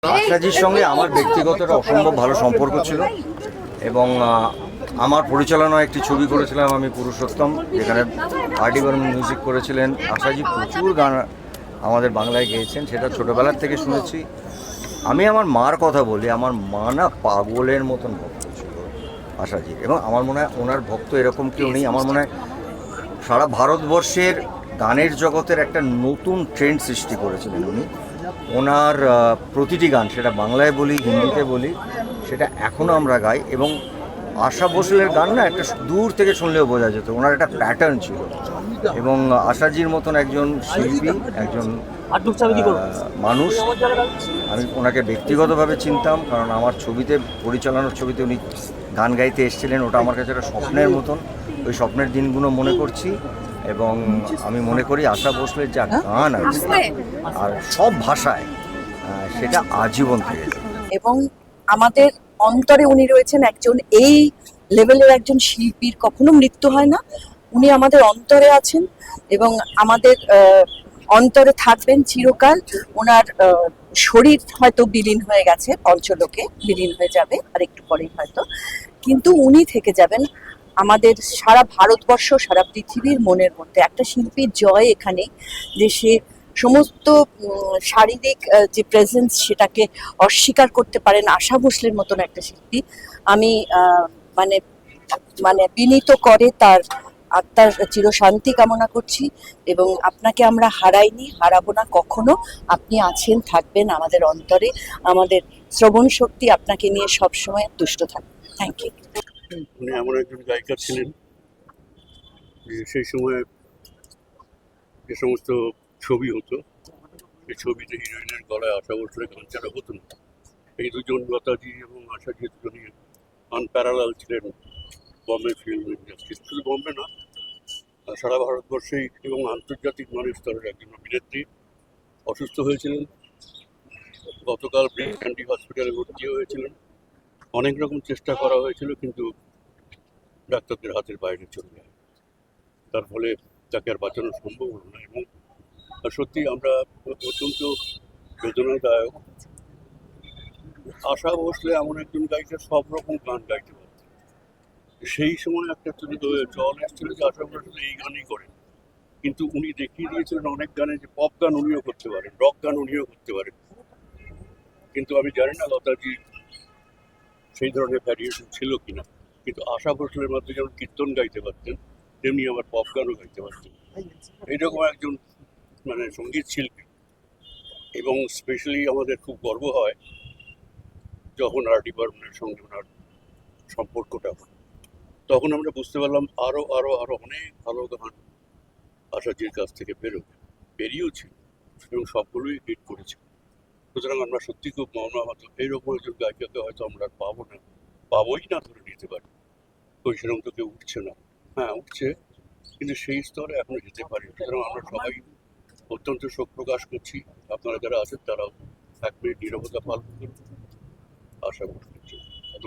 আশাজির সঙ্গে আমার ব্যক্তিগত একটা অসম্ভব ভালো সম্পর্ক ছিল এবং আমার পরিচালনায় একটি ছবি করেছিলাম আমি পুরুষোত্তম, যেখানে আর.ডি. বর্মন মিউজিক করেছিলেন। আশাজি প্রচুর গান আমাদের বাংলায় গেয়েছেন, সেটা ছোটোবেলার থেকে শুনেছি। আমি আমার মার কথা বলি, আমার মা না পাগলের মতন ভক্ত ছিল আশাজির, এবং আমার মনে হয় ওনার ভক্ত এরকম কেউ নেই। আমার মনে হয় সারা ভারতবর্ষের গানের জগতের একটা নতুন ট্রেন্ড সৃষ্টি করেছিলেন উনি। ওনার প্রতিটি গান, সেটা বাংলায় বলি হিন্দিতে বলি, সেটা এখনও আমরা গাই। এবং আশা ভোসলের গান না একটা দূর থেকে শুনলেও বোঝা যেত ওনার একটা প্যাটার্ন ছিল। এবং আশাজির মতন একজন শিল্পী, একজন মানুষ, আমি ওনাকে ব্যক্তিগতভাবে চিনতাম, কারণ আমার ছবিতে, পরিচালনার ছবিতে উনি গান গাইতে এসেছিলেন। ওটা আমার কাছে একটা স্বপ্নের মতন, ওই স্বপ্নের দিনগুলো মনে করছি। এবং আমি মনে করি আশা ভোসলের যা গান আছে আর সব ভাষায়, সেটা আজীবন থেকে যাবে। এবং আমাদের অন্তরে উনি রয়েছেন একজন, এই লেভেলের একজন শিল্পীর কখনো মৃত্যু হয় না। উনি আমাদের অন্তরে আছেন এবং আমাদের অন্তরে থাকবেন চিরকাল। ওনার শরীর হয়তো বিলীন হয়ে গেছে, পঞ্চলোকে বিলীন হয়ে যাবে আর একটু পরেই হয়তো, কিন্তু উনি থেকে যাবেন আমাদের সারা ভারতবর্ষ, সারা পৃথিবীর মনের মধ্যে। একটা শিল্পীর জয় এখানে যে সে সমস্ত শারীরিক যে প্রেজেন্স, সেটাকে অস্বীকার করতে পারেন আশা ভোসলের মতন একটা শিল্পী। আমি মানে মানে বিনীত করে তার আত্মার চিরশান্তি কামনা করছি। এবং আপনাকে আমরা হারাইনি, হারাবো না কখনো। আপনি আছেন, থাকবেন আমাদের অন্তরে। আমাদের শ্রবণ শক্তি আপনাকে নিয়ে সবসময় তুষ্ট থাকবে। Thank you. উনি এমন একজন গায়িকা ছিলেন যে সেই সময় যে সমস্ত ছবি হতো, সেই ছবিতে হিরোইনের গলায় আশা ভোসলের গান ছাড়া হতো না। এই দুজন, লতাজি এবং আশাজি, দুজনই আনপ্যারালাল ছিলেন বম্বে ফিল্ম ইন্ডাস্ট্রি। শুধু বম্বে না, সারা ভারতবর্ষেই এবং আন্তর্জাতিক মানের স্তরের একজন অভিনেত্রী। অসুস্থ হয়েছিলেন, গতকাল ব্রেন ক্যান্ডি হসপিটালে ভর্তি হয়েছিলেন। অনেক রকম চেষ্টা করা হয়েছিল, কিন্তু ডাক্তারদের হাতের বাইরে চলে যায়। তার ফলে তাকে আর বাঁচানো সম্ভব হলো না। এবং সত্যি আমরা অত্যন্ত বেদনাদায়ক। আশা ভোসলে এমন একজন গায়িকা, সব রকম গান গাইতে পারত। সেই সময় একটা চল এসেছিল যে আশা ভোসলে এই গানই করেন, কিন্তু উনি দেখিয়ে দিয়েছিলেন অনেক গানে যে পপ গান উনিও করতে পারেন, রক গান উনিও করতে পারেন। কিন্তু আমি জানি না লতাজি সেই ধরনের ভ্যারিয়েশন ছিল কিনা। কিন্তু আশা ভোসলের মধ্যে যেমন কীর্তন গাইতে পারতেন, তেমনি আবার পপ গানও গাইতে পারতেন। এইরকম একজন সঙ্গীত শিল্পী। এবং স্পেশালি আমাদের খুব গর্ব হয় যখন আর.ডি. বর্মনের সঙ্গে ওনার সম্পর্কটা হয়, তখন আমরা বুঝতে পারলাম আরো আরো আরো অনেক ভালো গান আশাজির কাছ থেকে বেরিয়েছিল এবং সবগুলোই হিট করেছে। সুতরাং আমরা সত্যি খুব মর্মাহত। এইরকম একজন গায়িকাকে হয়তো আমরা পাবোই না ধরে নিতে পারি। ওই সেরকম তো কেউ উঠছে না। হ্যাঁ, উঠছে, কিন্তু সেই স্তরে এখনো যেতে পারি। সুতরাং আমরা সবাই অত্যন্ত শোক প্রকাশ করছি। আপনারা যারা আছেন তারাও 1 মিনিট নীরবতা পালন করুন আশা করছি।